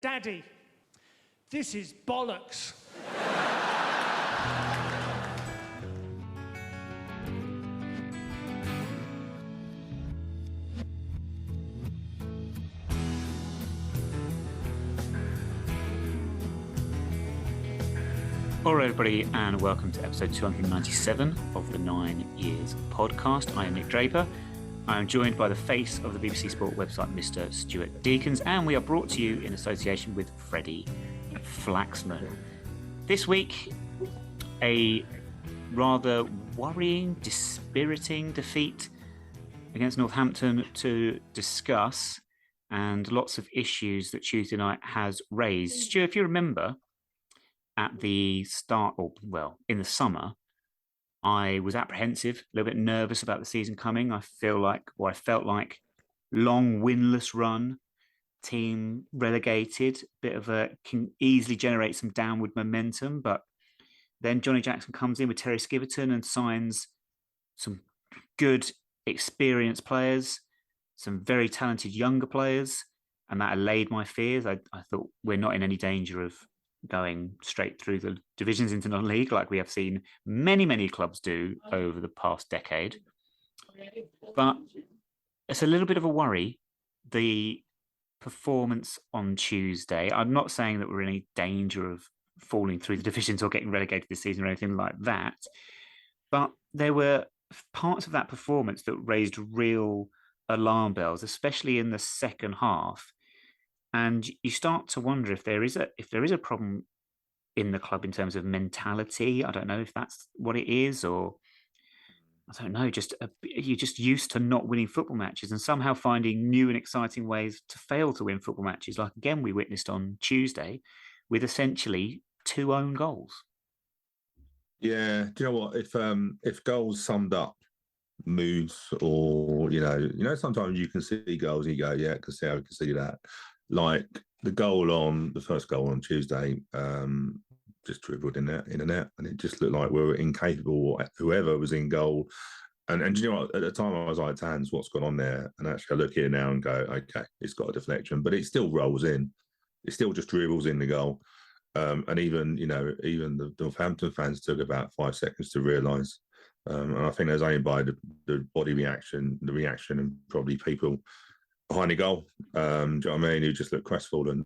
Daddy, this is bollocks. All right, everybody, and welcome to episode 297 of the 9 Years podcast. I am Nick Draper. I am joined by the face of the BBC Sport website, Mr. Stuart Deakins, and we are brought to you in association with Freddie Flaxman. This week, a rather worrying, dispiriting defeat against Northampton to discuss, and lots of issues that Tuesday night has raised. Stuart, if you remember, at the start, or well, in the summer, I was apprehensive, a little bit nervous about the season coming. I felt like long winless run, team relegated, can easily generate some downward momentum. But then Johnny Jackson comes in with Terry Skiverton and signs some good, experienced players, some very talented younger players, and that allayed my fears. I thought we're not in any danger of going straight through the divisions into non-league like we have seen many clubs do over the past decade. But it's a little bit of a worry, the performance on Tuesday. I'm not saying that we're in any danger of falling through the divisions or getting relegated this season or anything like that, but there were parts of that performance that raised real alarm bells, especially in the second half. And you start to wonder if there is a problem in the club in terms of mentality. I don't know if that's what it is, or I don't know. You're just used to not winning football matches and somehow finding new and exciting ways to fail to win football matches. Like again, we witnessed on Tuesday with essentially 2 own goals. Yeah, do you know what? If goals summed up moods, or sometimes you can see goals and you go, yeah, I can see that. Like the first goal on Tuesday, just dribbled in the net, and it just looked like we were incapable. Whoever was in goal, and you know what? At the time, I was like, "Tans, what's gone on there?" And actually, I look here now and go, "Okay, it's got a deflection, but it still rolls in. It still just dribbles in the goal." And even the Northampton fans took about 5 seconds to realise. And I think there's only by the body reaction, and probably people behind the goal, do you know what I mean? You just look crestfallen.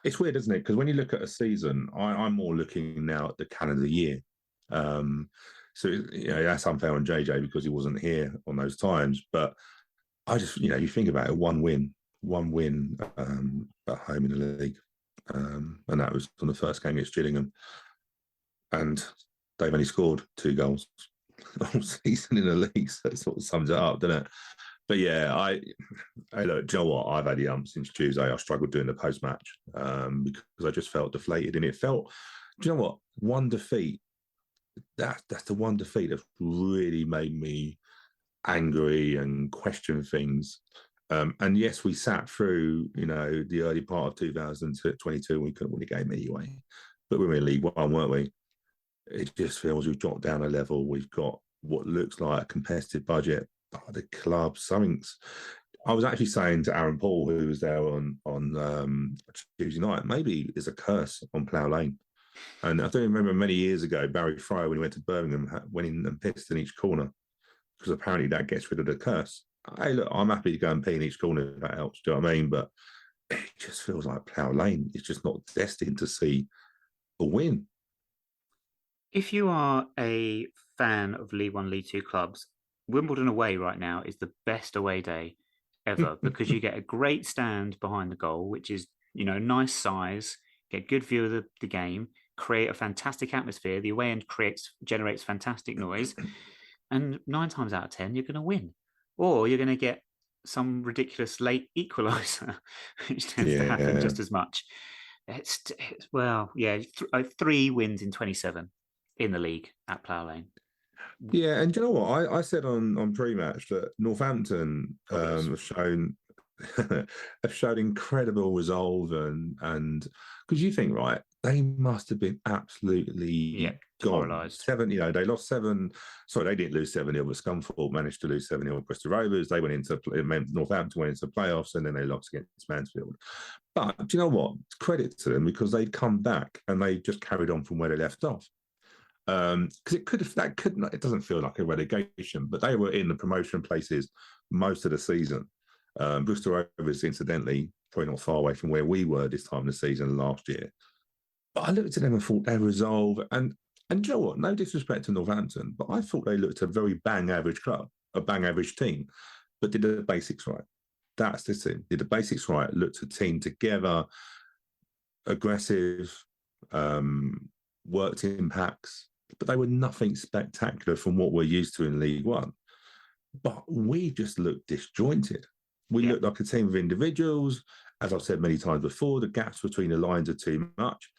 It's weird, isn't it? Because when you look at a season, I'm more looking now at the calendar year. So that's unfair on JJ because he wasn't here on those times. But I just, you think about it, one win at home in the league, and that was on the first game against Gillingham, and they've only scored 2 goals all season in the league. So it sort of sums it up, doesn't it? But yeah, I look, do you know what? I've had the since Tuesday. I struggled doing the post-match because I just felt deflated. And it felt, do you know what? One defeat, that's the one defeat that really made me angry and question things. And yes, we sat through, the early part of 2022 and we couldn't win the game anyway. But we were in League One, weren't we? It just feels we've dropped down a level. We've got what looks like a competitive budget. The club, I was actually saying to Aaron Paul, who was there on Tuesday night, maybe there's a curse on Plough Lane. And I don't remember many years ago, Barry Fryer, when he went to Birmingham, went in and pissed in each corner because apparently that gets rid of the curse. Hey, look, I'm happy to go and pee in each corner if that helps. Do you know what I mean? But it just feels like Plough Lane is just not destined to see a win. If you are a fan of League One, League Two clubs, Wimbledon away right now is the best away day ever because you get a great stand behind the goal, which is, nice size, get good view of the game, create a fantastic atmosphere. The away end generates fantastic noise. And 9 times out of 10, you're going to win. Or you're going to get some ridiculous late equaliser, which tends to happen just as much. It's 3 wins in 27 in the league at Plough Lane. Yeah, and do you know what? I said on pre-match that Northampton have shown incredible resolve and because you think, right, they must have been absolutely demoralised. 7, they lost 7. Sorry, they didn't lose 7-0, but Scunthorpe managed to lose 7-0 Bristol Rovers. They went into Northampton went into playoffs, and then they lost against Mansfield. But do you know what? Credit to them, because they'd come back and they just carried on from where they left off. Because it doesn't feel like a relegation, but they were in the promotion places most of the season. Bristol Rovers, incidentally, probably not far away from where we were this time of the season last year. But I looked at them and thought they resolve. And do you know what? No disrespect to Northampton, but I thought they looked a very bang average club, a bang average team, but did the basics right. That's the thing. Did the basics right, looked a team together, aggressive, worked in packs, but they were nothing spectacular from what we're used to in League One. But we just looked disjointed. We looked like a team of individuals. As I've said many times before, the gaps between the lines are too much.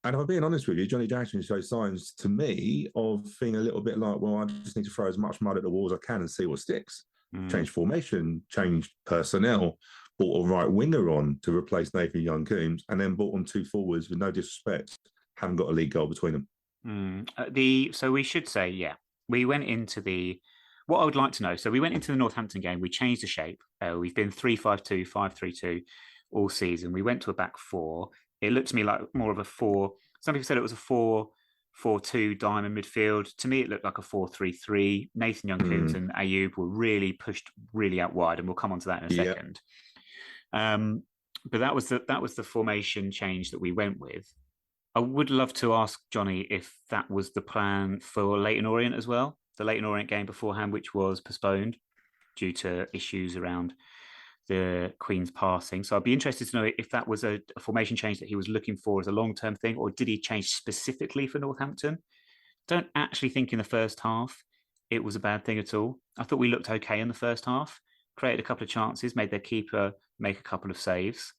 And if I'm being honest with you, Johnny Jackson shows signs to me of feeling a little bit like, well, I just need to throw as much mud at the wall as I can and see what sticks. Changed formation, changed personnel, brought a right winger on to replace Nathan Young-Coombs, and then brought on 2 forwards with no disrespect, haven't got a league goal between them. So we should say, we went into what I would like to know. So we went into the Northampton game, we changed the shape. We've been 3-5-2, 5-3-2 all season. We went to a back 4. It looked to me like more of a 4. Some people said it was a 4-4-2 diamond midfield. To me, it looked like a 4-3-3. Nathan Young-Coombs and Ayoub were really pushed really out wide, and we'll come on to that in a second. But that was the formation change that we went with. I would love to ask Johnny if that was the plan for Leyton Orient as well, the Leyton Orient game beforehand, which was postponed due to issues around the Queen's passing. So I'd be interested to know if that was a formation change that he was looking for as a long-term thing, or did he change specifically for Northampton? Don't actually think in the first half it was a bad thing at all. I thought we looked okay in the first half, created a couple of chances, made their keeper make a couple of saves.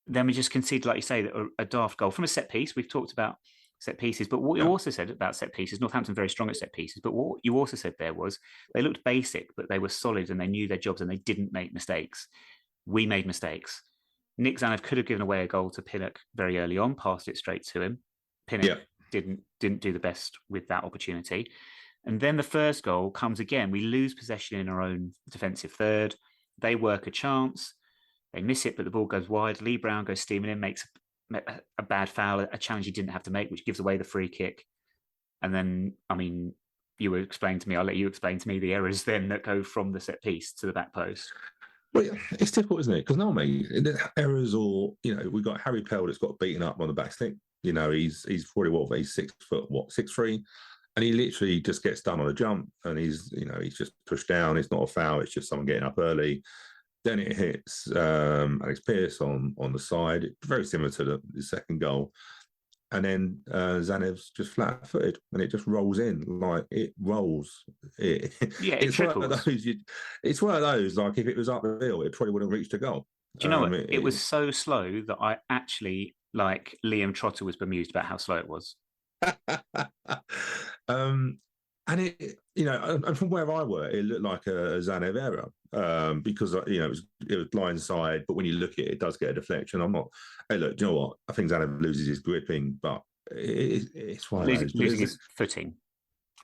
Then we just conceded, like you say, a daft goal from a set piece. We've talked about set pieces, but what you also said about set pieces, Northampton very strong at set pieces, but what you also said there was they looked basic, but they were solid and they knew their jobs and they didn't make mistakes. We made mistakes. Nick Zanev could have given away a goal to Pinnock very early on, passed it straight to him. Pinnock didn't do the best with that opportunity. And then the first goal comes again. We lose possession in our own defensive third. They work a chance. They miss it, but the ball goes wide. Lee Brown goes steaming in, makes a bad foul, a challenge he didn't have to make, which gives away the free kick. And then, you were explaining to me, I'll let you explain to me the errors then that go from the set piece to the back post. Well, it's difficult, isn't it? Because normally errors, or we've got Harry Pell that's got beaten up on the back stick. He's probably he's 6 foot 6'3", and he literally just gets done on a jump, and he's just pushed down. It's not a foul; it's just someone getting up early. Then it hits Alex Pearce on the side, very similar to the second goal. And then Zanev's just flat-footed, and it just rolls in like it rolls. It's one of those. It's one of those. Like if it was up the hill, it probably would have reached a goal. Do you know what? It was so slow that I actually, like Liam Trotter, was bemused about how slow it was. And it, and from where I were, it looked like a Zanev error because it was blindside. But when you look at it, it does get a deflection. I'm not. Hey, look, do you know what? I think Zanev loses his gripping, but it's one of those. Losing his footing.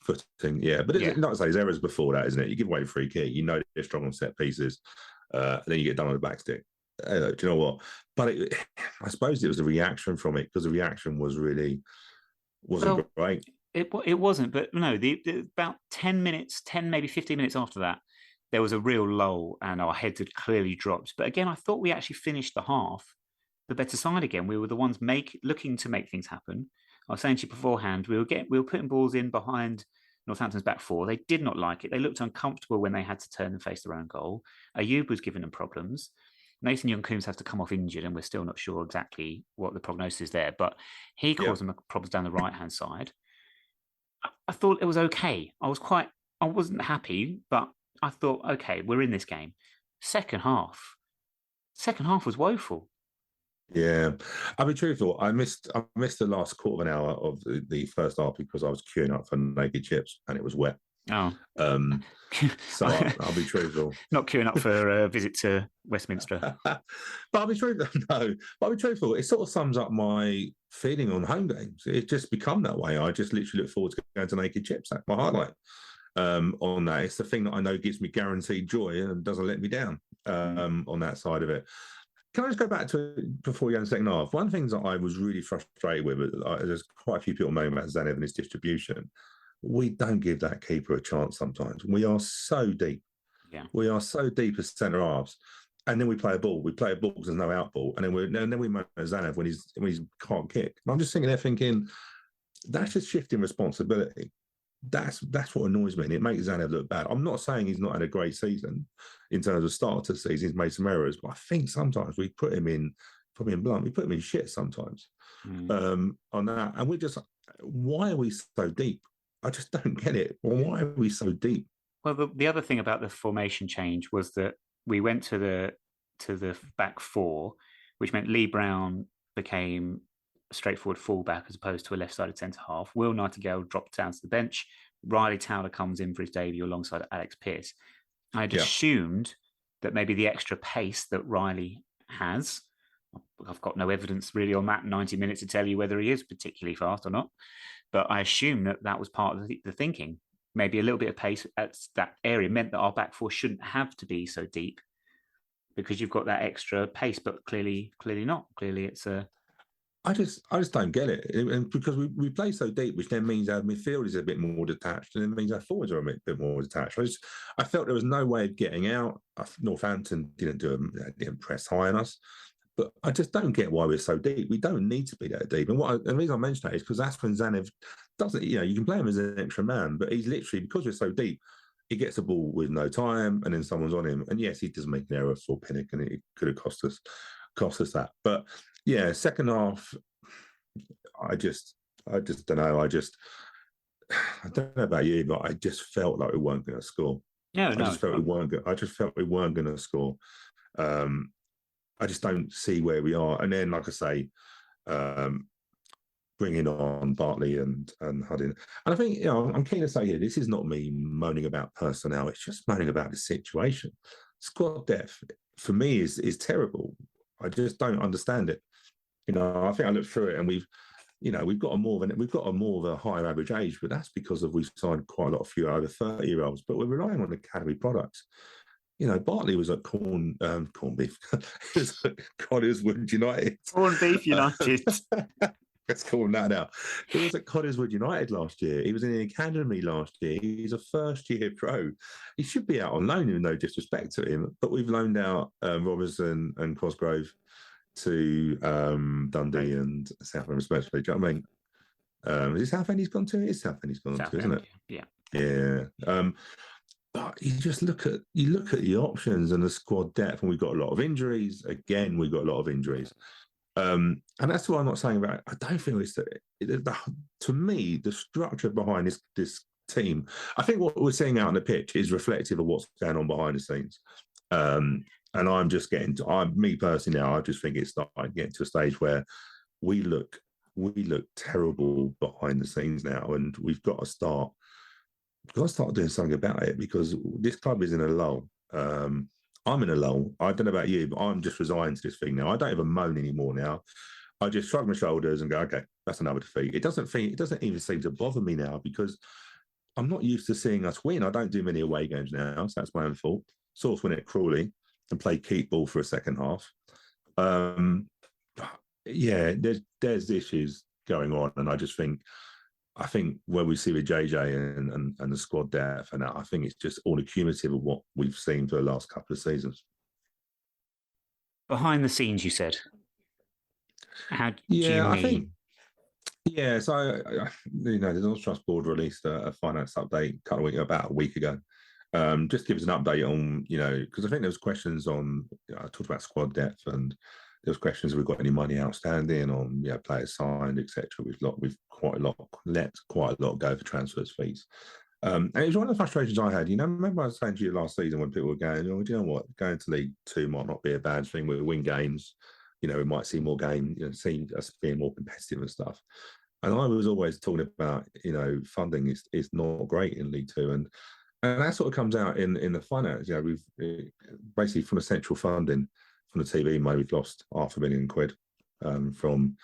Footing, yeah. But like I say, there's errors before that, isn't it? You give away a free kick, they're strong on set pieces, and then you get done on the back stick. Hey, look, do you know what? But I suppose it was the reaction from it, because the reaction wasn't great. It wasn't, but no, about 10 minutes, 10, maybe 15 minutes after that, there was a real lull and our heads had clearly dropped. But again, I thought we actually finished the half the better side again. We were the ones looking to make things happen. I was saying to you beforehand, we were putting balls in behind Northampton's back 4. They did not like it. They looked uncomfortable when they had to turn and face their own goal. Ayoub was giving them problems. Nathan Young-Coombs has to come off injured, and we're still not sure exactly what the prognosis is there. But he caused them problems down the right-hand side. I thought it was okay. I wasn't happy, but I thought, okay, we're in this game. Second half was woeful. Yeah, I'll be truthful. I missed the last quarter of an hour of the first half because I was queuing up for naked chips and it was wet. Oh, so I'll be truthful. Not queuing up for a visit to Westminster. But I'll be truthful. No, but I'll be truthful. It sort of sums up my feeling on home games. It's just become that way. I just literally look forward to going to naked chips. That's my highlight on that. It's the thing that I know gives me guaranteed joy and doesn't let me down on that side of it. can I just go back to before we go in the second half? One of the things that I was really frustrated with, there's quite a few people moaning about Zanev and his distribution. We don't give that keeper a chance sometimes. We are so deep. Yeah. We are so deep as centre halves. And then we play a ball. We play a ball because there's no out ball. And then we moan at Zanev when he can't kick. And I'm just sitting there thinking, that's just shifting responsibility. That's what annoys me, and it makes Zanev look bad. I'm not saying he's not had a great season in terms of start to the season. He's made some errors, but I think sometimes we put him in, probably in blunt, we put him in shit sometimes on that. And we just, why are we so deep? I just don't get it. Why are we so deep? Well, the other thing about the formation change was that we went to the back four, which meant Lee Brown became a straightforward fullback as opposed to a left-sided centre-half. Will Nightingale dropped down to the bench. Riley Towler comes in for his debut alongside Alex Pearce. I'd assumed that maybe the extra pace that Riley has, I've got no evidence really on that 90 minutes to tell you whether he is particularly fast or not, but I assume that was part of the thinking. Maybe a little bit of pace at that area meant that our back four shouldn't have to be so deep because you've got that extra pace, but clearly not. Clearly it's a... I just don't get it. And because we play so deep, which then means our midfield is a bit more detached, and it means our forwards are a bit more detached. I felt there was no way of getting out. Northampton didn't press high on us, but I just don't get why we're so deep. We don't need to be that deep. And the reason I mention that is because that's when Zanev doesn't. You can play him as an extra man, but he's literally, because we're so deep, he gets the ball with no time, and then someone's on him. And yes, he does make an error for Pinnock, and it could have cost us that. But yeah, second half, I just don't know. I don't know about you, but I just felt like we weren't going to score. I just felt we weren't going to score. I just don't see where we are. And then, like I say, bringing on Bartley and Huddin. And I think, I'm keen to say here, this is not me moaning about personnel. It's just moaning about the situation. Squad depth, for me, is terrible. I just don't understand it. I think I looked through it, and we've got a more of a higher average age, but that's because we've signed quite a lot of few over 30-year-olds. But we're relying on academy products. Bartley was at corned beef. He was at Cotteswood United. Corned Beef United. Let's call him that now. He was at Cotteswood United last year. He was in the academy last year. He's a first-year pro. He should be out on loan, with no disrespect to him. But we've loaned out Robertson and Cosgrove to Dundee and Southend, respectively. Do you know what I mean? Is it Southend he's gone to? It is Southend he's gone to, isn't it? Yeah. But you just look at the options and the squad depth, and we've got a lot of injuries. Again, we've got a lot of injuries. And that's what I'm not saying about. I don't feel to me, the structure behind this team, I think what we're seeing out on the pitch is reflective of what's going on behind the scenes. And I'm just me personally now, I just think it's starting to get to a stage where we look terrible behind the scenes now, and we've got to start doing something about it, because this club is in a lull. I'm in a lull. I don't know about you, but I'm just resigned to this thing now. I don't even moan anymore now. I just shrug my shoulders and go, okay, that's another defeat. It doesn't even seem to bother me now, because I'm not used to seeing us win. I don't do many away games now, so that's my own fault. Source win it cruelly and play keep ball for a second half. Yeah, there's issues going on, and I think when we see with JJ and the squad depth, and I think it's just all cumulative of what we've seen for the last couple of seasons. Behind the scenes, you said. How do you mean? I think. Yeah, so the North Trust Board released a finance update about a week ago. Just give us an update on, because I think there was questions on. I talked about squad depth, and there was questions if we've got any money outstanding on players signed, etc. We've let quite a lot go for transfers fees. And it was one of the frustrations I had. Remember I was saying to you last season when people were going, do you know what, going to League Two might not be a bad thing. We'll win games. We might see more games, see us being more competitive and stuff. And I was always talking about, funding is not great in League Two, and that sort of comes out in the finance. We've basically, from the central funding from the TV money, we've lost £500,000 from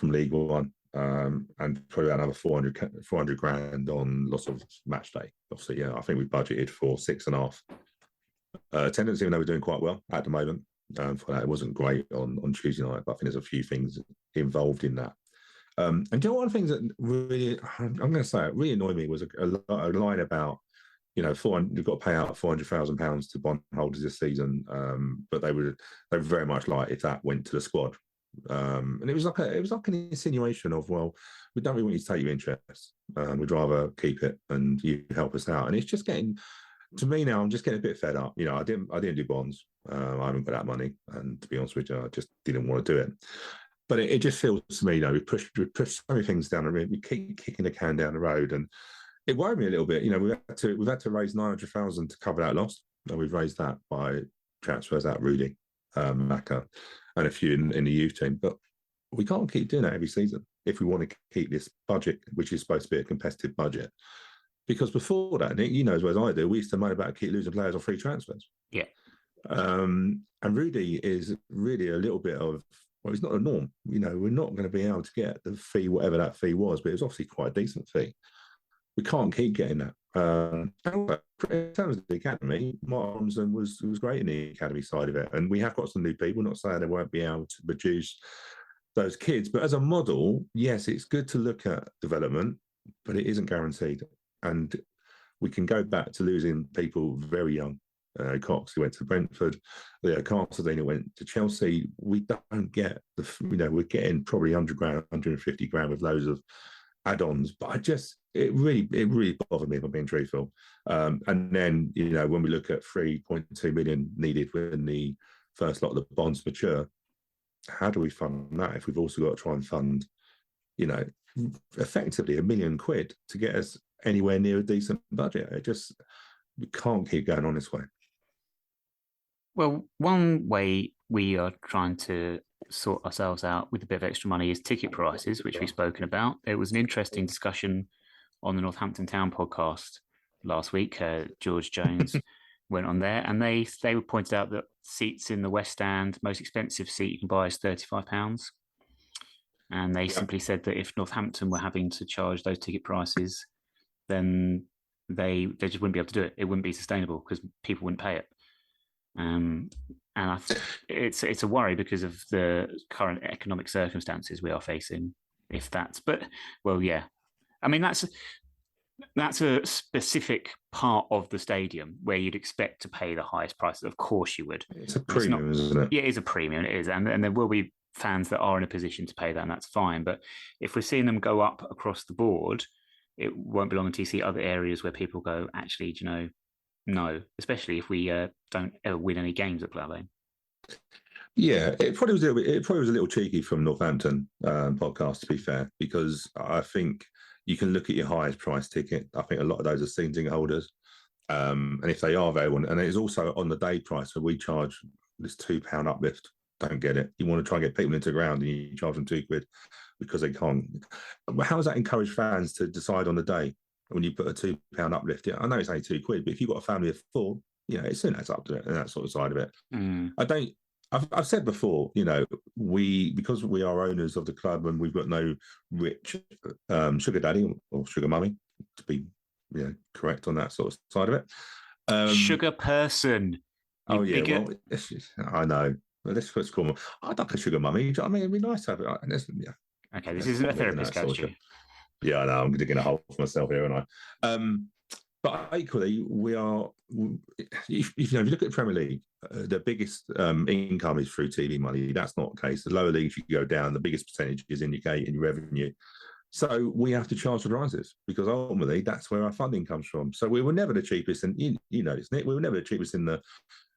League One, and probably another 400 grand on loss of match day. Obviously, I think we budgeted for 6.5 attendance, even though we're doing quite well at the moment. for that. It wasn't great on Tuesday night, but I think there's a few things involved in that. And do you know one of the things that really, I'm going to say, it really annoyed me was a line about, you know, you've got to pay out £400,000 to bondholders this season, but they were very much like if that went to the squad, and it was like an insinuation of, well, we don't really want you to take your interest, we'd rather keep it and you help us out, and it's just getting to me now. I'm just getting a bit fed up. You know, I didn't do bonds. I haven't got that money, and to be honest with you, I just didn't want to do it. But it just feels to me, you know, we pushed so many things down the road. We keep kicking the can down the road, and it worried me a little bit. You know, we've had to raise 900,000 to cover that loss, and we've raised that by transfers out Rudy, Maka, and a few in the youth team. But we can't keep doing that every season if we want to keep this budget, which is supposed to be a competitive budget. Because before that, Nick, you know as well as I do, we used to moan about keep losing players on free transfers. Yeah. And Rudy is really a little bit of, well, it's not a norm. You know, we're not going to be able to get the fee, whatever that fee was, but it was obviously quite a decent fee. We can't keep getting that. In terms of the academy, Mark Armstrong was great in the academy side of it. And we have got some new people, not saying they won't be able to produce those kids. But as a model, yes, it's good to look at development, but it isn't guaranteed. And we can go back to losing people very young. Cox, who went to Brentford, Leo Carstadine, who went to Chelsea. We don't get we're getting probably 100 grand, 150 grand with loads of add-ons. But it really bothered me, if I'm being truthful. And then, you know, when we look at 3.2 million needed when the first lot of the bonds mature, how do we fund that if we've also got to try and fund, you know, effectively £1 million to get us anywhere near a decent budget? We can't keep going on this way. Well, one way we are trying to sort ourselves out with a bit of extra money is ticket prices, which we've spoken about. It was an interesting discussion on the Northampton Town podcast last week. George Jones went on there, and they pointed out that seats in the West Stand, most expensive seat you can buy is £35. And they simply said that if Northampton were having to charge those ticket prices, then they just wouldn't be able to do it. It wouldn't be sustainable because people wouldn't pay it. And it's a worry because of the current economic circumstances we are facing. I mean, that's a specific part of the stadium where you'd expect to pay the highest prices. Of course you would. It's a premium, isn't it? Yeah, it is a premium. It is, and there will be fans that are in a position to pay that, and that's fine. But if we're seeing them go up across the board, it won't be long until you see other areas where people go, actually, do you know, no, especially if we don't ever win any games at Plough Lane. Yeah, it probably was a little cheeky from Northampton podcast, to be fair, because I think you can look at your highest price ticket. I think a lot of those are season holders, and if they are available, and it's also on the day price, so we charge this £2 uplift. Don't get it. You want to try and get people into the ground, and you charge them £2 because they can't. How does that encourage fans to decide on the day? When you put a £2 uplift, I know it's only £2, but if you've got a family of 4, you know, it soon adds up to it, and that sort of side of it. I've said before, you know, because we are owners of the club and we've got no rich sugar daddy or sugar mummy, to be, you know, correct on that sort of side of it. Sugar person. Oh yeah, well, I know. Well, let's call them. I'd like a sugar mummy. I mean, it'd be nice to have it. Okay, this isn't a therapist, Coach. Yeah, I know. I'm digging a hole for myself here, aren't I? But equally, we are. If you look at the Premier League, the biggest income is through TV money. That's not the case. The lower leagues, you go down, the biggest percentage is in your revenue. So we have to charge for the rises because ultimately that's where our funding comes from. So we were never the cheapest, and you know this, Nick. We were never the cheapest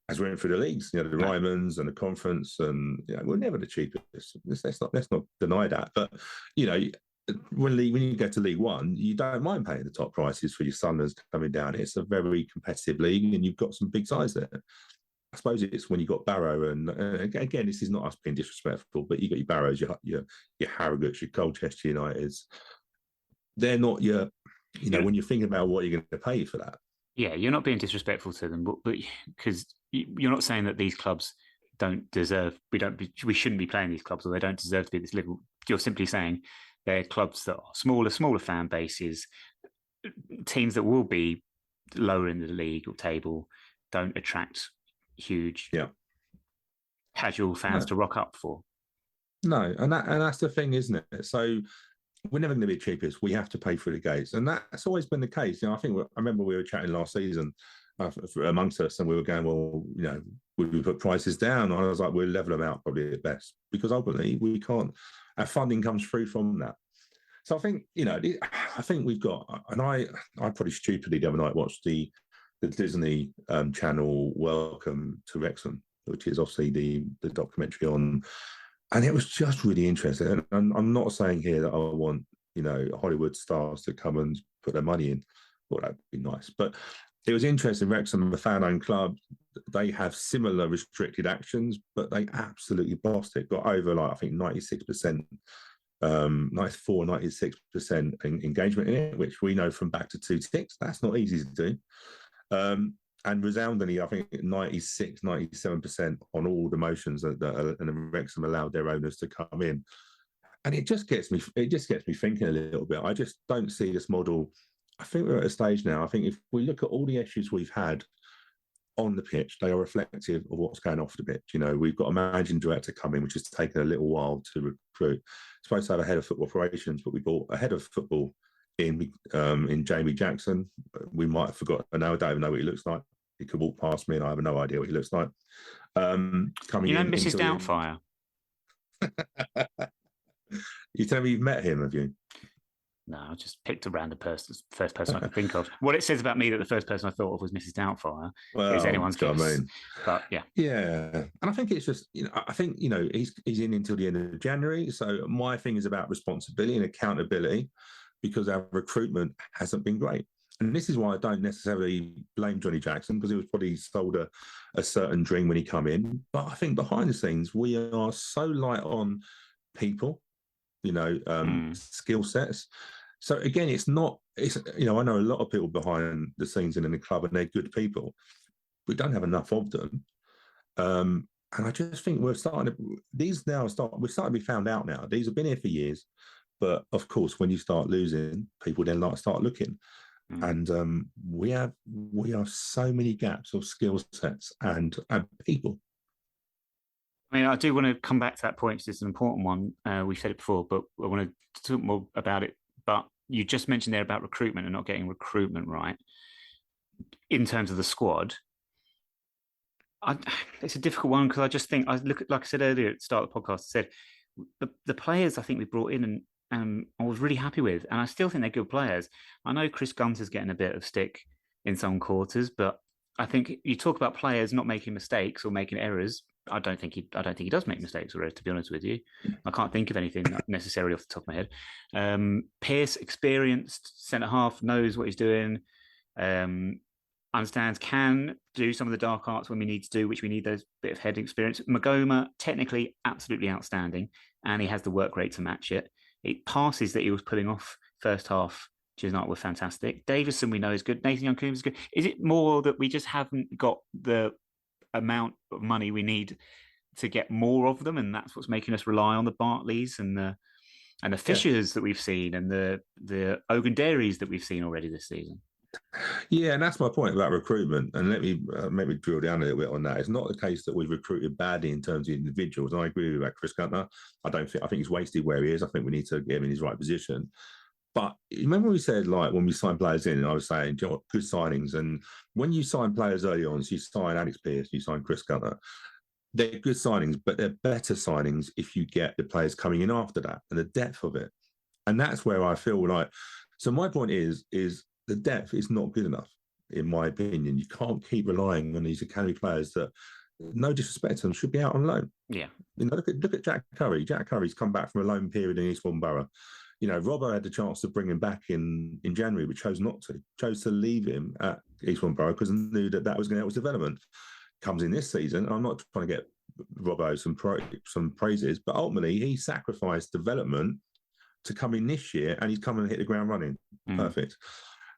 as we went through the leagues. You know, the Ryman's and the conference, and we're never the cheapest. Let's not deny that. But you know. When you get to League One, you don't mind paying the top prices for your Sunderlands coming down. It's a very competitive league, and you've got some big sides there. I suppose it's when you've got Barrow, and again, this is not us being disrespectful, but you got your Barrows, your Harrogates, your Colchester Uniteds. They're not your, when you're thinking about what you're going to pay for that. Yeah, you're not being disrespectful to them, but because you're not saying that these clubs don't deserve. We shouldn't be playing these clubs, or they don't deserve to be at this level. You're simply saying. They're clubs that are smaller fan bases, teams that will be lower in the league or table, don't attract huge casual fans to rock up for. No, and that's the thing, isn't it? So we're never going to be the cheapest. We have to pay for the gates, and that's always been the case. I remember we were chatting last season amongst us, and we were going, well, would we put prices down? And I was like, we'll level them out probably at best, because ultimately we can't. Our funding comes through from that. So I think I think we've got, and I probably stupidly the other night watched the Disney channel Welcome to Wrexham, which is obviously the documentary on. And it was just really interesting. And I'm not saying here that I want, Hollywood stars to come and put their money in. Well, that'd be nice. But it was interesting. Wrexham, a fan-owned club, they have similar restricted actions, but they absolutely bossed it. Got over, I think, 96%, 94, 96% engagement in it, which we know from back to 2-6. That's not easy to do. And resoundingly, I think 96, 97% on all the motions and Wrexham allowed their owners to come in. And it just gets me thinking a little bit. I just don't see this model. I think we're at a stage now. I think if we look at all the issues we've had on the pitch, they are reflective of what's going off the pitch. We've got a managing director coming, which has taken a little while to recruit. Supposed to have a head of football operations, but we bought a head of football in Jamie Jackson. We might have forgotten. I don't even know what he looks like. He could walk past me and I have no idea what he looks like. Coming Mrs. Doubtfire? You tell me you've met him, have you? No, I just picked a random person, first person I could think of. What it says about me that the first person I thought of was Mrs. Doubtfire is anyone's guess. But yeah. Yeah. And I think it's just, he's in until the end of January. So my thing is about responsibility and accountability, because our recruitment hasn't been great. And this is why I don't necessarily blame Johnny Jackson, because he was probably sold a certain dream when he come in. But I think behind the scenes, we are so light on people, skill sets. So again, I know a lot of people behind the scenes in the club, and they're good people. We don't have enough of them. And I just think we're starting to be found out now. These have been here for years. But of course, when you start losing, people then start looking. And we have so many gaps of skill sets and people. I mean, I do want to come back to that point because it's an important one. We've said it before, but I want to talk more about it. But you just mentioned there about recruitment and not getting recruitment right in terms of the squad. It's a difficult one because I just think, like I said earlier at the start of the podcast, I said the players I think we brought in and I was really happy with, and I still think they're good players. I know Chris Gunter's getting a bit of stick in some quarters, but I think you talk about players not making mistakes or making errors. I don't think he does make mistakes, or to be honest with you. I can't think of anything necessarily off the top of my head. Pearce, experienced centre half, knows what he's doing, understands, can do some of the dark arts when we need to do, which we need those bit of head experience. Magoma, technically absolutely outstanding, and he has the work rate to match it. It passes that he was putting off first half Tuesday night were fantastic. Davison we know is good. Nathan Young-Coombs is good. Is it more that we just haven't got the amount of money we need to get more of them, and that's what's making us rely on the Bartleys and the Fishers that we've seen, and the Ogunderis that we've seen already this season? Yeah, and that's my point about recruitment. And let me drill down a little bit on that. It's not the case that we've recruited badly in terms of individuals. And I agree with you about Chris Gunter. I think he's wasted where he is. I think we need to get him in his right position. But remember we said, when we signed players in, I was saying, good signings. And when you sign players early on, so you sign Alex Pearce, you sign Chris Gunter, they're good signings, but they're better signings if you get the players coming in after that and the depth of it. And that's where I feel so my point is the depth is not good enough, in my opinion. You can't keep relying on these academy players that, no disrespect to them, should be out on loan. Yeah. Look at Jack Curry. Jack Curry's come back from a loan period in Eastbourne Borough. Robbo had the chance to bring him back in January, but chose not to. Chose to leave him at Eastbourne Borough because knew that was going to help his development. Comes in this season. I'm not trying to get Robbo some praises, but ultimately he sacrificed development to come in this year, and he's come and hit the ground running. Perfect.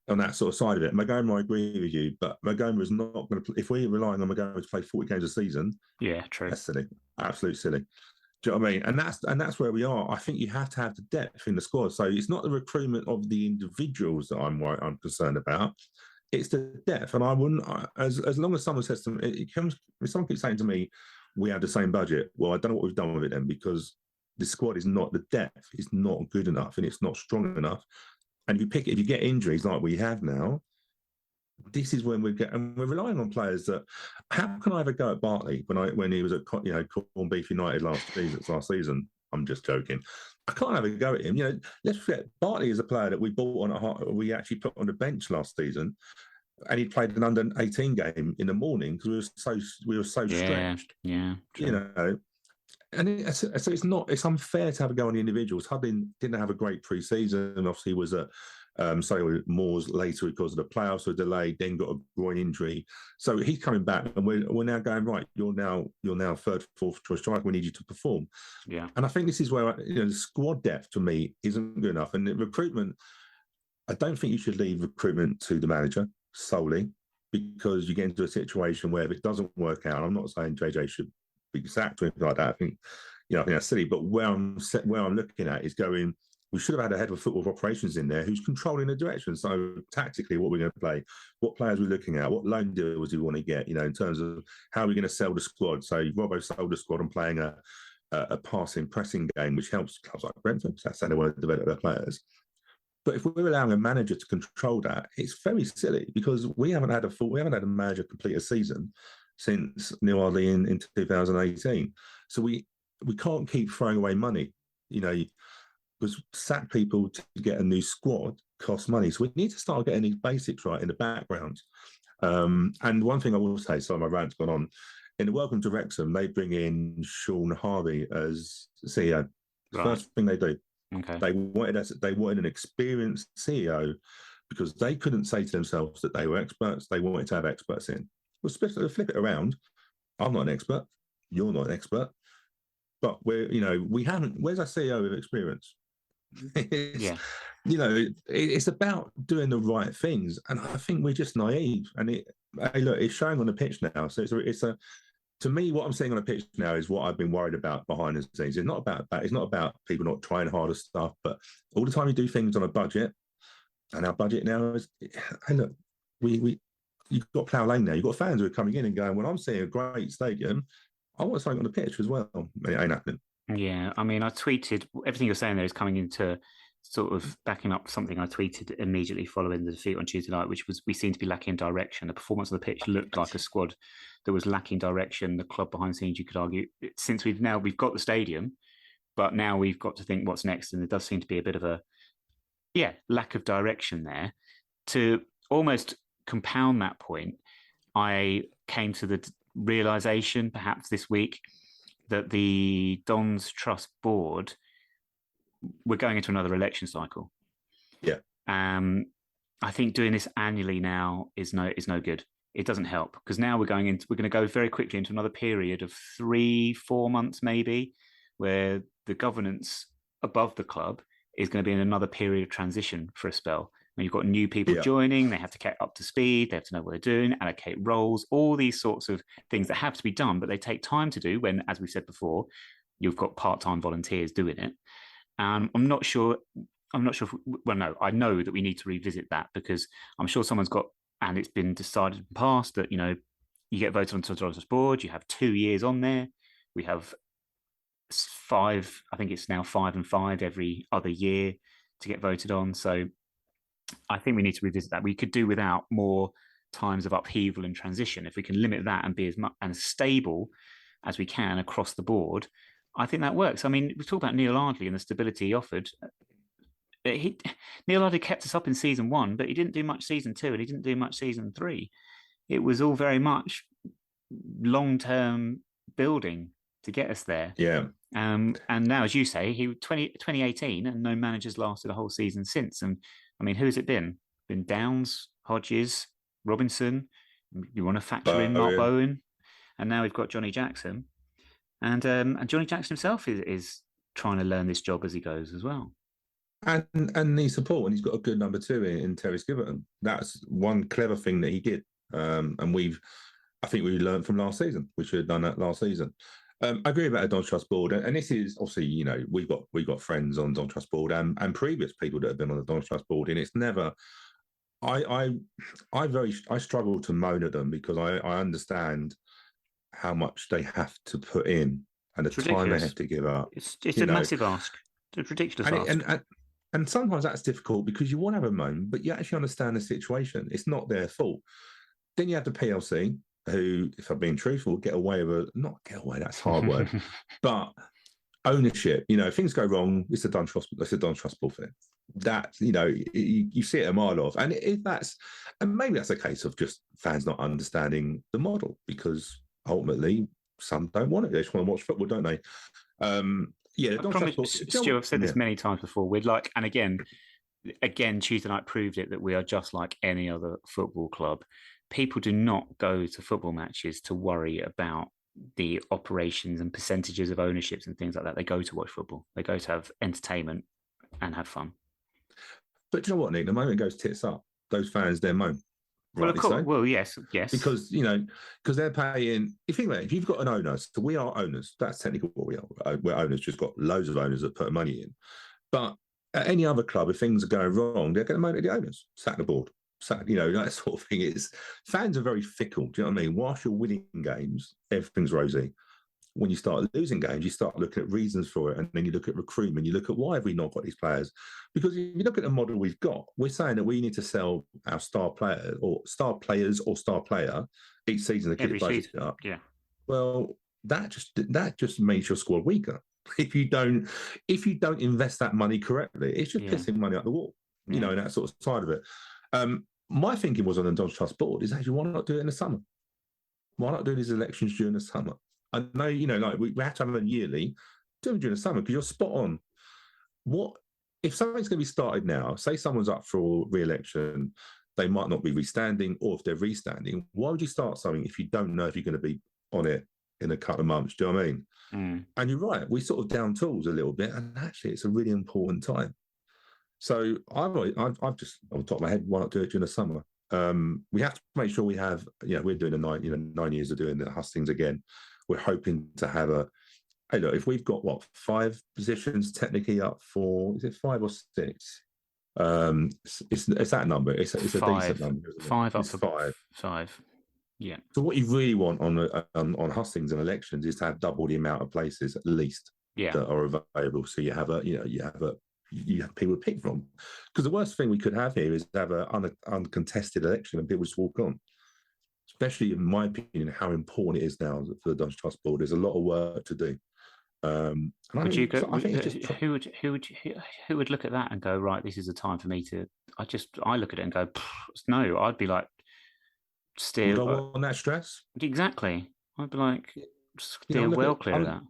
On that sort of side of it. Magoma, I agree with you, but Magoma is not going to, if we're relying on Magoma to play 40 games a season, yeah, true. That's silly. Absolute silly. Do you know what I mean? And that's where we are. I think you have to have the depth in the squad. So it's not the recruitment of the individuals that I'm concerned about. It's the depth. And I wouldn't, as long as someone says to me, if someone keeps saying to me, we have the same budget. Well, I don't know what we've done with it then, because the squad is not, the depth is not good enough and it's not strong enough. And if you get injuries like we have now, this is when and we're relying on players that. How can I ever go at Bartley when he was at Corned Beef United last season? I'm just joking. I can't have a go at him. Let's forget Bartley is a player that we bought we actually put on the bench last season, and he played an under-18 game in the morning because we were so stretched. Yeah, true. And so it's unfair to have a go on the individuals. Huddin didn't have a great pre-season. Obviously, he was at Moores later because of the playoffs were delayed, then got a groin injury. So he's coming back, and we're now going, right, you're now third, fourth choice striker. We need you to perform. Yeah. And I think this is where the squad depth to me isn't good enough. And the recruitment, I don't think you should leave recruitment to the manager solely, because you get into a situation where if it doesn't work out, I'm not saying JJ should be sacked or anything like that. I think that's silly. But where I'm looking at is going, we should have had a head of football operations in there who's controlling the direction. So tactically, what we're going to play, what players we're looking at, what loan deals we want to get, in terms of how we're going to sell the squad. So Robbo sold the squad and playing a passing, pressing game, which helps clubs like Brentford. That's how they want to develop their players. But if we're allowing a manager to control that, it's very silly, because we haven't had a manager complete a season since Neil Ardley in 2018. So we can't keep throwing away money, because sack people to get a new squad costs money. So we need to start getting these basics right in the background. And one thing I will say, sorry, my rant's gone on. In the Welcome to Wrexham, they bring in Sean Harvey as CEO. Right. First thing they do. Okay. They wanted an experienced CEO, because they couldn't say to themselves that they were experts. They wanted to have experts in. Well, flip it around. I'm not an expert. You're not an expert. But we haven't. Where's our CEO with experience? It's about doing the right things, and I think we're just naive. And it's showing on the pitch now. So to me, what I'm seeing on the pitch now is what I've been worried about behind the scenes. It's not about people not trying harder stuff, but all the time you do things on a budget, and our budget now is, hey, look, you've got Plough Lane now. You've got fans who are coming in and going, well, I'm seeing a great stadium, I want something on the pitch as well. It ain't happening. Yeah, I mean, I tweeted, everything you're saying there is coming into sort of backing up something I tweeted immediately following the defeat on Tuesday night, which was we seem to be lacking direction. The performance on the pitch looked like a squad that was lacking direction. The club behind the scenes, you could argue, since we've got the stadium, but now we've got to think what's next. And there does seem to be a bit of a lack of direction there. To almost compound that point, I came to the realisation perhaps this week that the Dons Trust Board, we're going into another election cycle. Yeah. I think doing this annually now is no good. It doesn't help, because now we're going to go very quickly into another period of 3-4 months maybe, where the governance above the club is going to be in another period of transition for a spell. When you've got new people joining, they have to get up to speed, they have to know what they're doing, allocate roles, all these sorts of things that have to be done, but they take time to do when, as we said before, you've got part-time volunteers doing it. I'm not sure. I know that we need to revisit that, because I'm sure someone's got, and it's been decided in the past that, you get voted onto the Trust Board, you have 2 years on there. We have 5, I think it's now 5 and 5 every other year to get voted on. So I think we need to revisit that. We could do without more times of upheaval and transition. If we can limit that and be as much and as stable as we can across the board, I think that works. I mean, we talk about Neil Ardley and the stability he offered. Neil Ardley kept us up in season 1, but he didn't do much season 2 and he didn't do much season 3. It was all very much long-term building to get us there. Yeah. And now, as you say, 2018, and no manager's lasted a whole season since. And I mean, who's it been? Been Downs, Hodges, Robinson. You want to factor in Mark Bowen, and now we've got Johnny Jackson, and Johnny Jackson himself is trying to learn this job as he goes as well. And needs support, and he's got a good number 2 in Terry Skiverton. That's one clever thing that he did, and I think we learned from last season. We should have done that last season. I agree about a Dons Trust Board, and this is obviously, we've got friends on Dons Trust Board and previous people that have been on the Dons Trust Board, and it's never. I struggle to moan at them, because I understand how much they have to put in and the It's time they ridiculous. have to give up. It's You a know, massive ask. It's a ridiculous and, ask. and sometimes that's difficult because you want to have a moan, but you actually understand the situation. It's not their fault. Then you have the PLC, who, if I'm being truthful, get away with not get away. That's a hard word, but ownership. You know, if things go wrong, it's a done trustable thing. That, you know, you see it a mile off, and if that's, and maybe that's a case of just fans not understanding the model, because ultimately some don't want it. They just want to watch football, don't they? Yeah, I promise, Stu, I've said this many times before. We'd like, and again, Tuesday night proved it, that we are just like any other football club. People do not go to football matches to worry about the operations and percentages of ownerships and things like that. They go to watch football. They go to have entertainment and have fun. But do you know what, Nick? The moment it goes tits up, those fans then moan. Well, of course. So. Well, yes. Because, you know, because they're paying. If you think about it, if you've got an owner, so we are owners. That's technically what we are. We're owners. Just got loads of owners that put money in. But at any other club, if things are going wrong, they're going to moan at the owners, sack the board, you know, that sort of thing. It's fans are very fickle. Do you know what I mean? Whilst you're winning games, everything's rosy. When you start losing games, you start looking at reasons for it, and then you look at recruitment. You look at why have we not got these players? Because if you look at the model we've got, we're saying that we need to sell our star player or star players or star player each season to keep the budget up. Yeah. Well, that just makes your squad weaker. If you don't invest that money correctly, it's just pissing money out the wall. You know, and that sort of side of it. My thinking was on the Dodge Trust board is actually, why not do it in the summer? Why not do these elections during the summer? I know, you know, like we have to have them yearly, do them during the summer, because you're spot on. What if something's going to be started now? Say someone's up for re-election, they might not be restanding, or if they're restanding, why would you start something if you don't know if you're going to be on it in a couple of months? Do you know what I mean? And you're right, we sort of down tools a little bit, and actually it's a really important time. So I've just, on the top of my head, why not do it during the summer? We have to make sure we have, you know, we're doing 9 years of doing the hustings again. We're hoping to have hey, look, if we've got 5 positions technically up for, is it 5 or 6? It's that number. It's a decent number. Isn't it? 5 up it's for 5. Yeah. So what you really want on hustings and elections is to have double the amount of places at least that are available. So you have people to pick from. Because the worst thing we could have here is to have an uncontested election and people just walk on. Especially, in my opinion, how important it is now for the Dodge Trust Board. There's a lot of work to do. Would you go? Who would look at that and go, right, this is a time for me to? I look at it and go, no. I'd be like, steer. Would I want that stress? Exactly. I'd be like, steer well clear of that.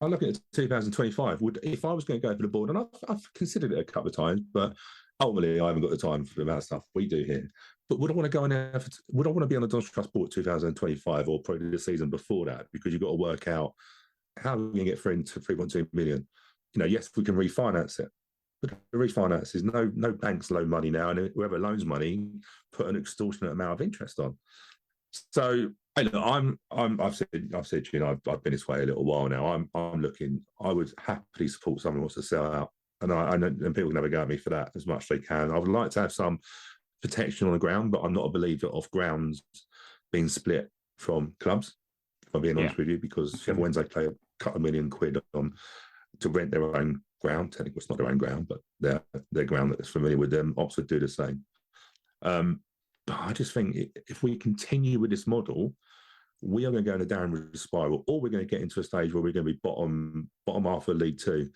I'm looking at 2025. If I was going to go for the board, and I've considered it a couple of times, but ultimately I haven't got the time for the amount of stuff we do here. But would I want to go in there? Would I want to be on the Dodge Trust board 2025 or probably the season before that? Because you've got to work out how we're going to get 3.2 million. You know, yes, we can refinance it, but the refinance is no banks loan money now, and whoever loans money put an extortionate amount of interest on. So, hey, look, I've said, you know, I've been this way a little while now. I'm looking. I would happily support someone who wants to sell out, and I know, and people never go at me for that as much as they can. I would like to have some protection on the ground, but I'm not a believer of grounds being split from clubs, if I'm being honest with you, because Sheffield Wednesday play a couple of £1 million on to rent their own ground. Technically, it's not their own ground, but their ground that is familiar with them. Oxford do the same. But I just think if we continue with this model, we are going to go in a downward spiral, or we're going to get into a stage where we're going to be bottom half of League Two.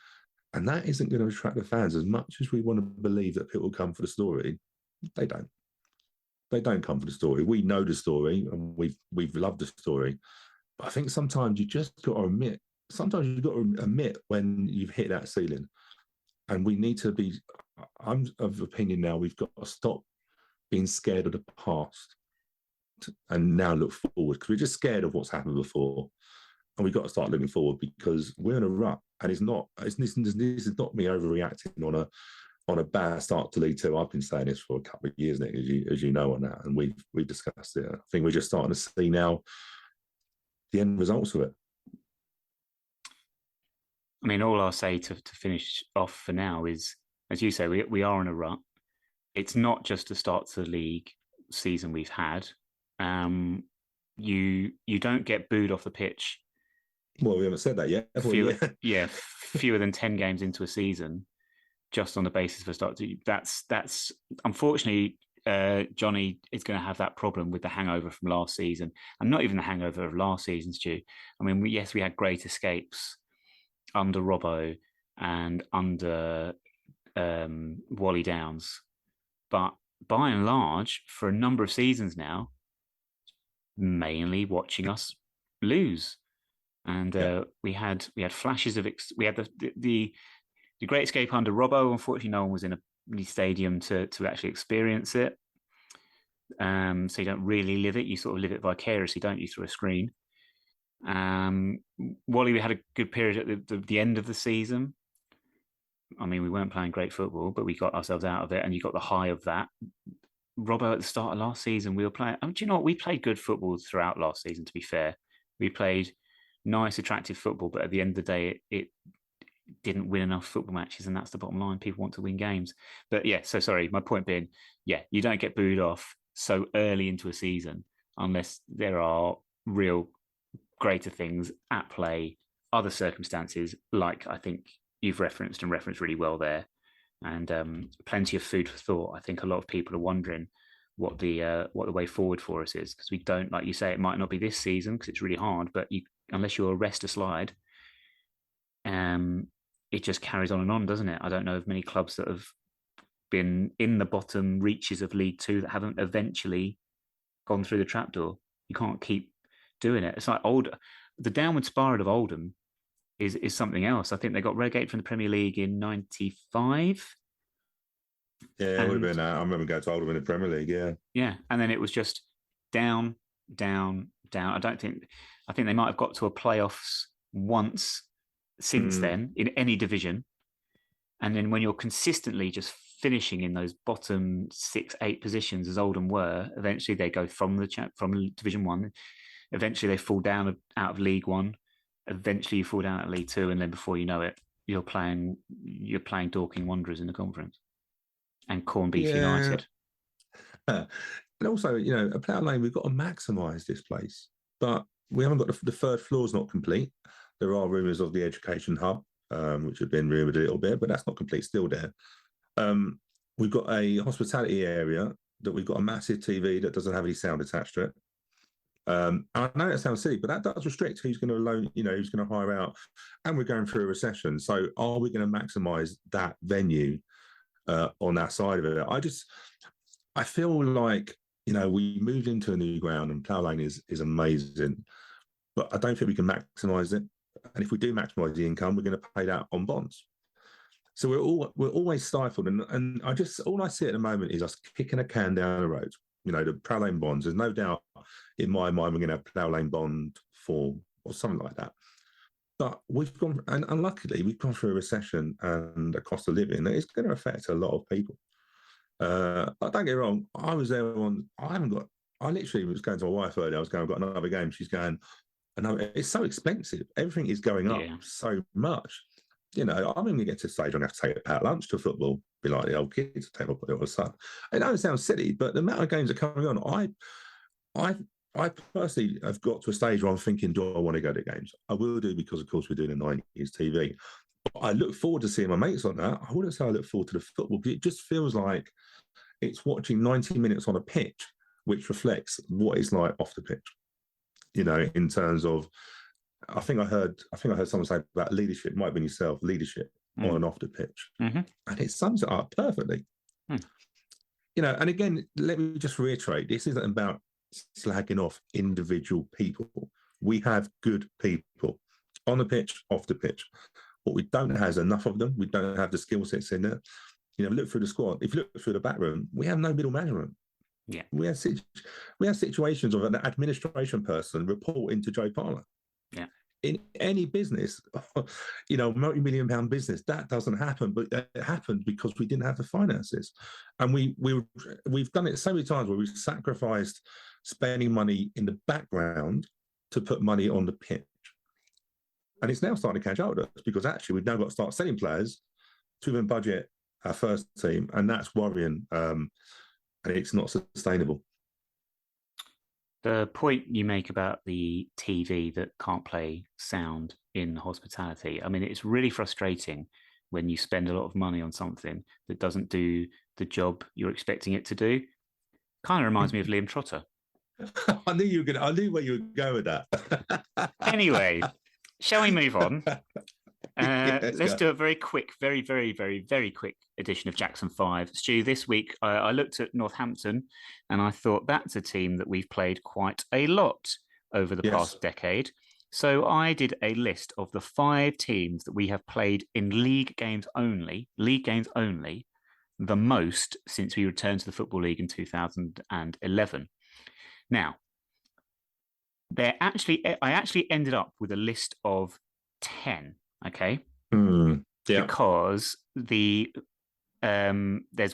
And that isn't going to attract the fans as much as we want to believe that people come for the story. They don't. They don't come for the story. We know the story, and we've loved the story. But I think sometimes you just got to admit. Sometimes you've got to admit when you've hit that ceiling. And we need to be. I'm of opinion now. We've got to stop being scared of the past and now look forward, because we're just scared of what's happened before, and we've got to start looking forward, because we're in a rut, and this is not me overreacting on a bad start to League Two. I've been saying this for a couple of years, Nick, as you know, on that, and we've discussed it. I think we're just starting to see now the end results of it. I mean, all I'll say to finish off for now is, as you say, we are in a rut. It's not just the start to the league season we've had. you don't get booed off the pitch. Well, we haven't said that yet, have we? Fewer than 10 games into a season, just on the basis of a start. That's unfortunately, Johnny is going to have that problem with the hangover from last season, and not even the hangover of last season, Stu. I mean, we had great escapes under Robbo and under Wally Downs, but by and large, for a number of seasons now, mainly watching us lose. And we had flashes of we had the great escape under Robbo. Unfortunately, no one was in the stadium to actually experience it. So you don't really live it. You sort of live it vicariously, don't you, through a screen. Wally, we had a good period at the end of the season. I mean, we weren't playing great football, but we got ourselves out of it, and you got the high of that. Robbo, at the start of last season, we were playing. Do you know what? We played good football throughout last season, to be fair. We played nice, attractive football, but at the end of the day, it didn't win enough football matches, and that's the bottom line. People want to win games. But yeah, so sorry, my point being, you don't get booed off so early into a season unless there are real greater things at play, other circumstances, like I think you've referenced really well there, and plenty of food for thought. I think a lot of people are wondering what the way forward for us is, because we don't, like you say, it might not be this season because it's really hard, but unless you arrest a slide, it just carries on and on, doesn't it? I don't know of many clubs that have been in the bottom reaches of League Two that haven't eventually gone through the trapdoor. You can't keep doing it. It's like the downward spiral of Oldham is something else. I think they got relegated from the Premier League in '95. Yeah, it would have been. I remember going to Oldham in the Premier League. Yeah, and then it was just down, down, down. I think they might have got to a playoffs once since then in any division, and then when you're consistently just finishing in those bottom 6-8 positions as Oldham were, eventually they go from Division 1. Eventually they fall down out of League 1. Eventually you fall down at League 2, and then before you know it, you're playing Dorking Wanderers in the conference and Corned Beef United. And also, at Plough Lane, we've got to maximise this place, but we haven't got the third floor's not complete. There are rumours of the education hub, which have been rumoured a little bit, but that's not complete, still there. We've got a hospitality area that we've got a massive TV that doesn't have any sound attached to it. I know that sounds silly, but that does restrict who's going to loan, who's going to hire out. And we're going through a recession. So are we going to maximise that venue on that side of it? I feel like, we moved into a new ground, and Plough Lane is amazing, but I don't think we can maximise it. And if we do maximise the income, we're going to pay that on bonds. So we're always stifled, and all I see at the moment is us kicking a can down the road. The Plough Lane bonds. There's no doubt in my mind we're going to have Plough Lane bond form or something like that. But we've gone, and unluckily we've gone through a recession and a cost of living that is going to affect a lot of people. But don't get me wrong, I was there I literally was going to my wife earlier. I was going, I've got another game. She's going, it's so expensive. Everything is going up so much. I'm going to get to the stage I'm going to have to take a packed lunch to football, be like the old kids, take my little son. It don't sound silly, but the amount of games that are coming on, I personally have got to a stage where I'm thinking, do I want to go to games? I will do, because of course we're doing a 90s TV. But I look forward to seeing my mates on that. I wouldn't say I look forward to the football, because it just feels like it's watching 90 minutes on a pitch, which reflects what it's like off the pitch. In terms of, I think I heard someone say about leadership, it might have been yourself, leadership on and off the pitch. Mm-hmm. And it sums it up perfectly. And again, let me just reiterate, this isn't about slagging off individual people. We have good people on the pitch, off the pitch. What we don't have is enough of them. We don't have the skill sets in there. Look through the squad. If you look through the back room, we have no middle management. Yeah, we have situations of an administration person reporting to Joe Parler. Yeah, in any business, multi-million pound business, that doesn't happen. But it happened because we didn't have the finances, and we've done it so many times where we've sacrificed spending money in the background to put money on the pitch, and it's now starting to catch up with us, because actually we've now got to start selling players to even budget our first team, and that's worrying. And it's not sustainable. The point you make about the TV that can't play sound in hospitality, I mean, it's really frustrating when you spend a lot of money on something that doesn't do the job you're expecting it to do. Kind of reminds me of Liam Trotter. I knew where you would go with that. Anyway, shall we move on? Let's go. do a very quick, very, very, very, very quick edition of Jackson 5. Stu, this week I looked at Northampton and I thought that's a team that we've played quite a lot over the past decade. So I did a list of the 5 teams that we have played in league games only, the most since we returned to the Football League in 2011. Now, I actually ended up with a list of 10. Okay. Because there's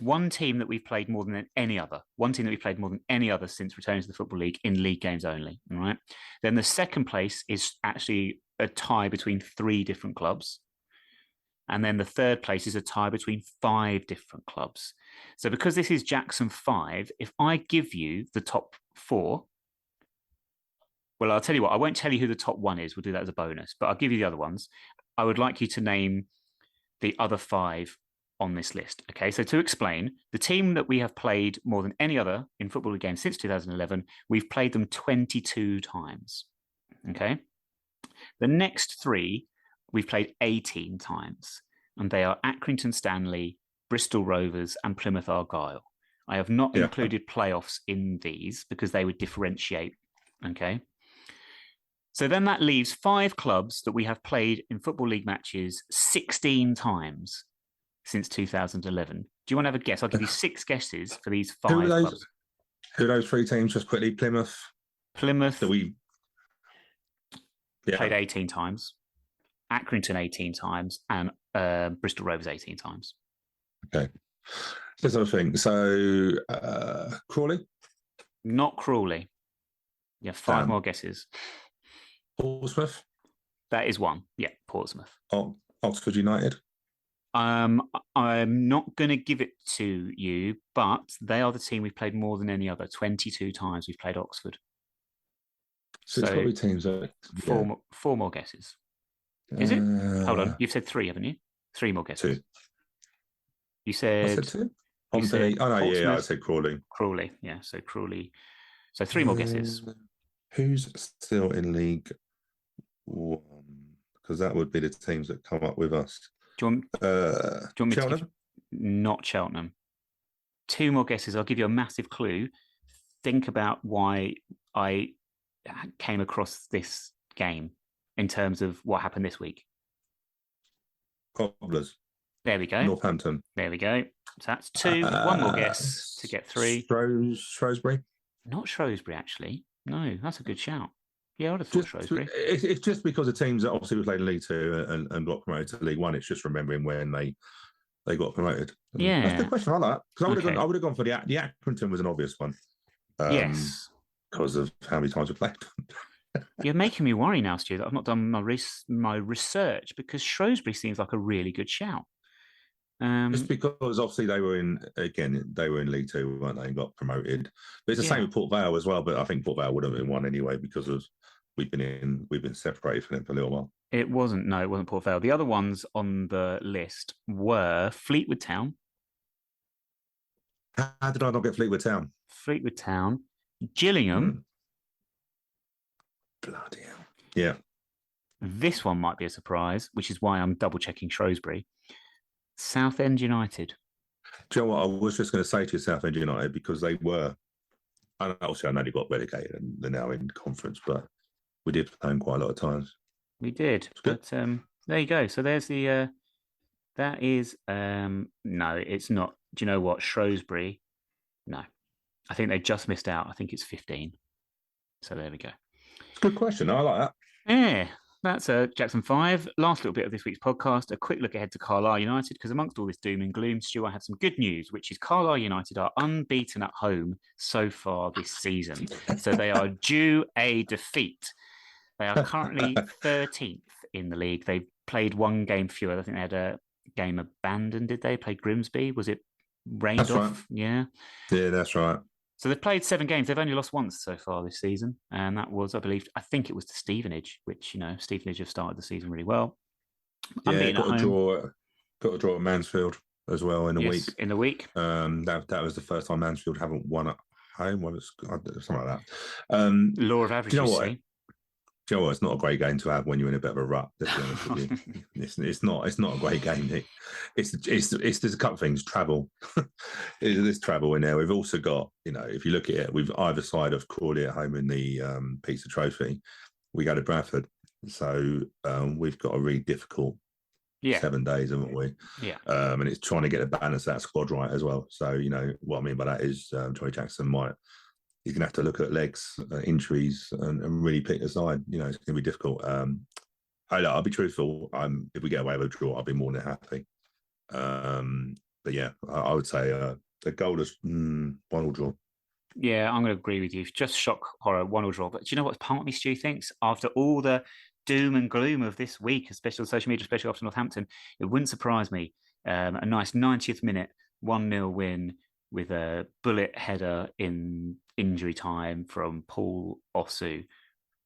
one team that we've played more than any other. One team that we've played more than any other since returning to the Football League in league games only. All right. Then the second place is actually a tie between 3 different clubs. And then the third place is a tie between 5 different clubs. So because this is Jackson 5, if I give you the top 4, well, I'll tell you what, I won't tell you who the top 1 is. We'll do that as a bonus, but I'll give you the other ones. I would like you to name the other 5 on this list. Okay, so to explain, the team that we have played more than any other in Football League games since 2011, we've played them 22 times. Okay, the next 3 we've played 18 times, and they are Accrington Stanley, Bristol Rovers, and Plymouth Argyle. I have not included playoffs in these because they would differentiate. Okay. So then that leaves 5 clubs that we have played in Football League matches 16 times since 2011. Do you want to have a guess? I'll give you 6 guesses for these 5 clubs. Who are those 3 teams? Just quickly, Plymouth. Plymouth. We played 18 times. Accrington 18 times, and Bristol Rovers 18 times. Okay. There's other thing. So Crawley? Not Crawley. Yeah, 5 more guesses. Portsmouth? That is 1. Yeah, Portsmouth. Oxford United? I'm not going to give it to you, but they are the team we've played more than any other. 22 times we've played Oxford. So it's got to be teams. 4 more guesses. Is it? Hold on. You've said 3, haven't you? 3 more guesses. 2. You said... I said 2? I said Crawley. Crawley, yeah. So Crawley. So 3 more guesses. Who's still in League 1? Because that would be the teams that come up with us. Do you want me Cheltenham? to give... Not Cheltenham. 2 more guesses. I'll give you a massive clue. Think about why I came across this game in terms of what happened this week. Cobblers. There we go. Northampton. There we go. So that's 2. 1 more guess to get 3. Shrewsbury? Not Shrewsbury, actually. No, that's a good shout. Yeah, I would have thought Shrewsbury. It's just because the teams that obviously we played in League 2 and got promoted to League 1, it's just remembering when they got promoted. Yeah. That's a good question. I like that. Because I would have gone for the Accrington was an obvious one. Yes. Because of how many times we played. You're making me worry now, Stu, that I've not done my research, because Shrewsbury seems like a really good shout. Just because obviously they were in League 2, weren't they, and got promoted. But it's the same with Port Vale as well. But I think Port Vale would have been one anyway because of we've been separated from them for a little while. It wasn't Port Vale. The other ones on the list were Fleetwood Town. How did I not get Fleetwood Town? Fleetwood Town, Gillingham. Bloody hell! Yeah. This one might be a surprise, which is why I'm double checking Shrewsbury. Southend United. Do you know what I was just going to say to you, Southend United, because they were, obviously I know they got relegated and they're now in conference, but we did play them quite a lot of times. We did, but there you go. So there's the, that is, no, it's not. Do you know what? Shrewsbury, no. I think they just missed out. I think it's 15. So there we go. Good question. I like that. Yeah. That's Jackson 5. Last little bit of this week's podcast, a quick look ahead to Carlisle United, because amongst all this doom and gloom, Stu, I have some good news, which is Carlisle United are unbeaten at home so far this season. So they are due a defeat. They are currently 13th in the league. They've played 1 game fewer. I think they had a game abandoned, did they? Played Grimsby. Was it rained off? Right. Yeah. Yeah, that's right. So they've played 7 games. They've only lost once so far this season, and that was, I think it was to Stevenage, which Stevenage have started the season really well. Yeah, got a draw at Mansfield as well in the week. In the week. That was the first time Mansfield haven't won at home. Something like that. Law of averages. Do you know what? It's not a great game to have when you're in a bit of a rut. Let's be honest with you. It's not a great game, Nick. There's a couple of things. Travel. There's travel in there. We've also got, if you look at it, we've either side of Crawley at home in the Pizza Trophy. We go to Bradford, so we've got a really difficult 7 days, haven't we? Yeah. And it's trying to get the balance of that squad right as well. So what I mean by that is Johnny Jackson he's going to have to look at legs, injuries, and really pick a side. It's going to be difficult. I'll be truthful. If we get away with a draw, I'll be more than happy. But yeah, I would say a goalless 1-1 draw. Yeah, I'm going to agree with you. Just shock horror, 1-1 draw. But do you know what part of me, Stu, thinks? After all the doom and gloom of this week, especially on social media, especially after Northampton, it wouldn't surprise me. A nice 90th minute 1-0 win with a bullet header in injury time from Paul Osu,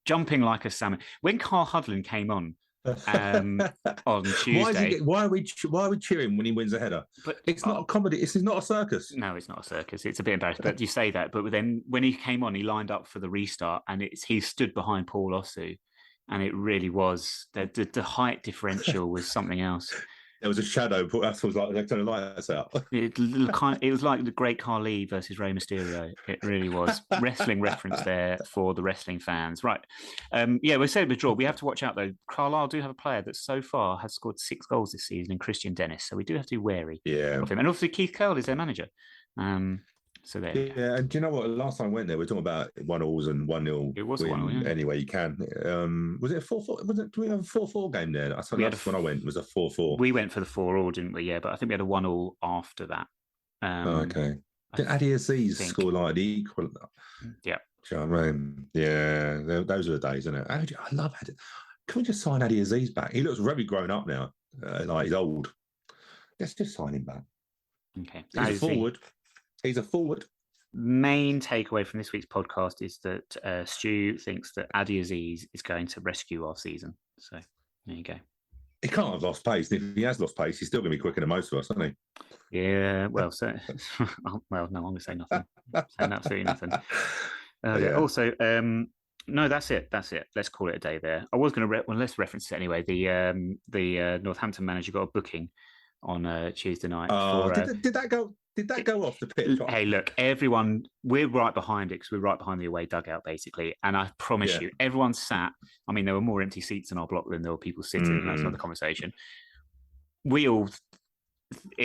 jumping like a salmon. When Carl Hudlin came on Tuesday, why are we cheering when he wins a header? But it's not a comedy. It's not a circus. No, it's not a circus. It's a bit embarrassing. But you say that. But then when he came on, he lined up for the restart, and he stood behind Paul Osu, and it really was the height differential was something else. There was a shadow. That was like they're trying to light us out. It was like the Great Carlisle versus Rey Mysterio. It really was. Wrestling reference there for the wrestling fans, right? We said with draw. We have to watch out though. Carlisle do have a player that so far has scored 6 goals this season in Christian Dennis, so we do have to be wary of him. And also Keith Curl is their manager. So there. Yeah, and do you know what? Last time I went there, we were talking about 1-1s and 1-0. It was 1-0, yeah. Any way you can. Was it a 4-4? Do we have a 4-4 game there? When I went, it was a 4-4. We went for the 4-4, didn't we? Yeah, but I think we had a 1-1 after that. Okay. Did Adi Aziz score like the equal? Yeah. Do you know what I mean? Yeah, those are the days, isn't it? I love Adi. Can we just sign Adi Aziz back? He looks very grown up now. Like he's old. Let's just sign him back. Okay. He's a forward. He's a forward. Main takeaway from this week's podcast is that Stu thinks that Adi Aziz is going to rescue our season. So there you go. He can't have lost pace. If he has lost pace, he's still going to be quicker than most of us, isn't he? Yeah, well, no, I'm going to say nothing. Saying absolutely nothing. Also, no, that's it. Let's call it a day there. I was going to let's reference it anyway. The Northampton manager got a booking on Tuesday night. Did that go? Did that go off the pitch? Hey, look, everyone, we're right behind it because we're right behind the away dugout, basically. And I promise you, everyone sat. I mean, there were more empty seats in our block than there were people sitting. That's another conversation. It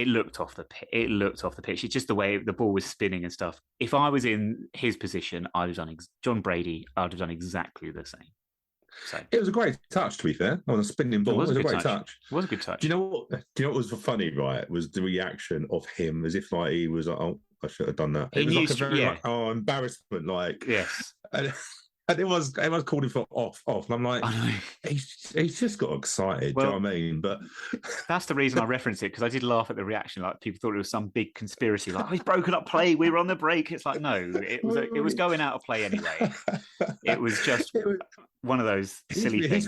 looked off the pitch. It's just the way the ball was spinning and stuff. If I was in his position, I'd have done John Brady. I'd have done exactly the same. So it was a great touch, to be fair, on a spinning ball. It was a great touch. It was a good touch. Do you know what was funny, right? Was the reaction of him as if like he was like, oh, I should have done that. It was like a very embarrassment, like yes. And it was called him for off. And I'm like, he's just got excited. Do you know what I mean? But that's the reason I referenced it, because I did laugh at the reaction. Like people thought it was some big conspiracy. Like, he's broken up play. We were on the break. It's like, no, it was going out of play anyway. It was just one of those silly things.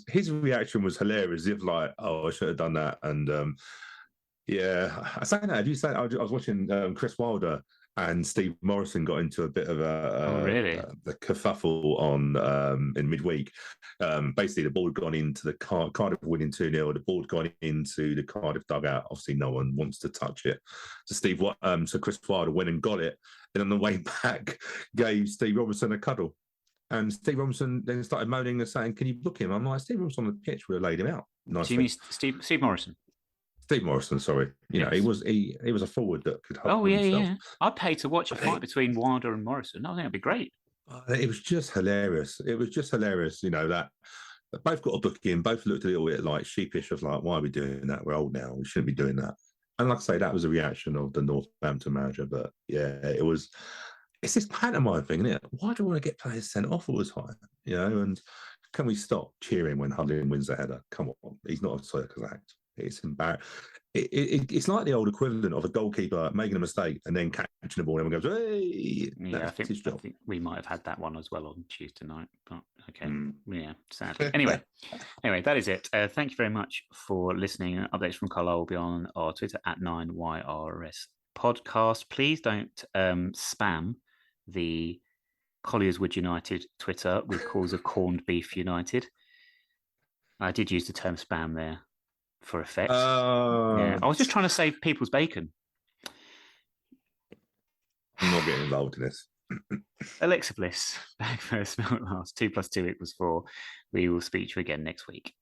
His reaction was hilarious. If like, oh, I should have done that. And I say that. Have you said I was watching Chris Wilder and Steve Morrison got into a bit of a kerfuffle on in midweek. Basically, the ball had gone into the Cardiff winning 2-0. The ball had gone into the Cardiff dugout. Obviously, no one wants to touch it. So Chris Wilder went and got it, and on the way back, gave Steve Robinson a cuddle. And Steve Robinson then started moaning and saying, "Can you book him?" I'm like, "Steve Robinson on the pitch would have laid him out." Nice. Do you mean Steve Morrison? Steve Morrison, sorry. Yes. He was a forward that could help himself. Yeah. I'd pay to watch a fight between Wilder and Morrison. I think it'd be great. It was just hilarious. That both got a booking, both looked a little bit like sheepish of like, why are we doing that? We're old now. We shouldn't be doing that. And like I say, that was the reaction of the Northampton manager. But yeah, it's this pantomime thing, isn't it? Why do we want to get players sent off all the time? And can we stop cheering when Hudlin wins a header? Come on. He's not a circus act. It's embarrassing. It's like the old equivalent of a goalkeeper making a mistake and then catching the ball and everyone goes, hey, Yeah, I that's his job. think we might have had that one as well on Tuesday night, but okay. Yeah, sadly. Anyway, that is it. Thank you very much for listening. Updates from Carlisle will be on our Twitter at 9YRS podcast. Please don't spam the Colliers Wood United Twitter with calls of corned beef United. I did use the term spam there for effect. Yeah, I was just trying to save people's bacon. I'm not getting involved in this. Alexa Bliss, back first, smell last. 2 + 2 = 4. We will speak to you again next week.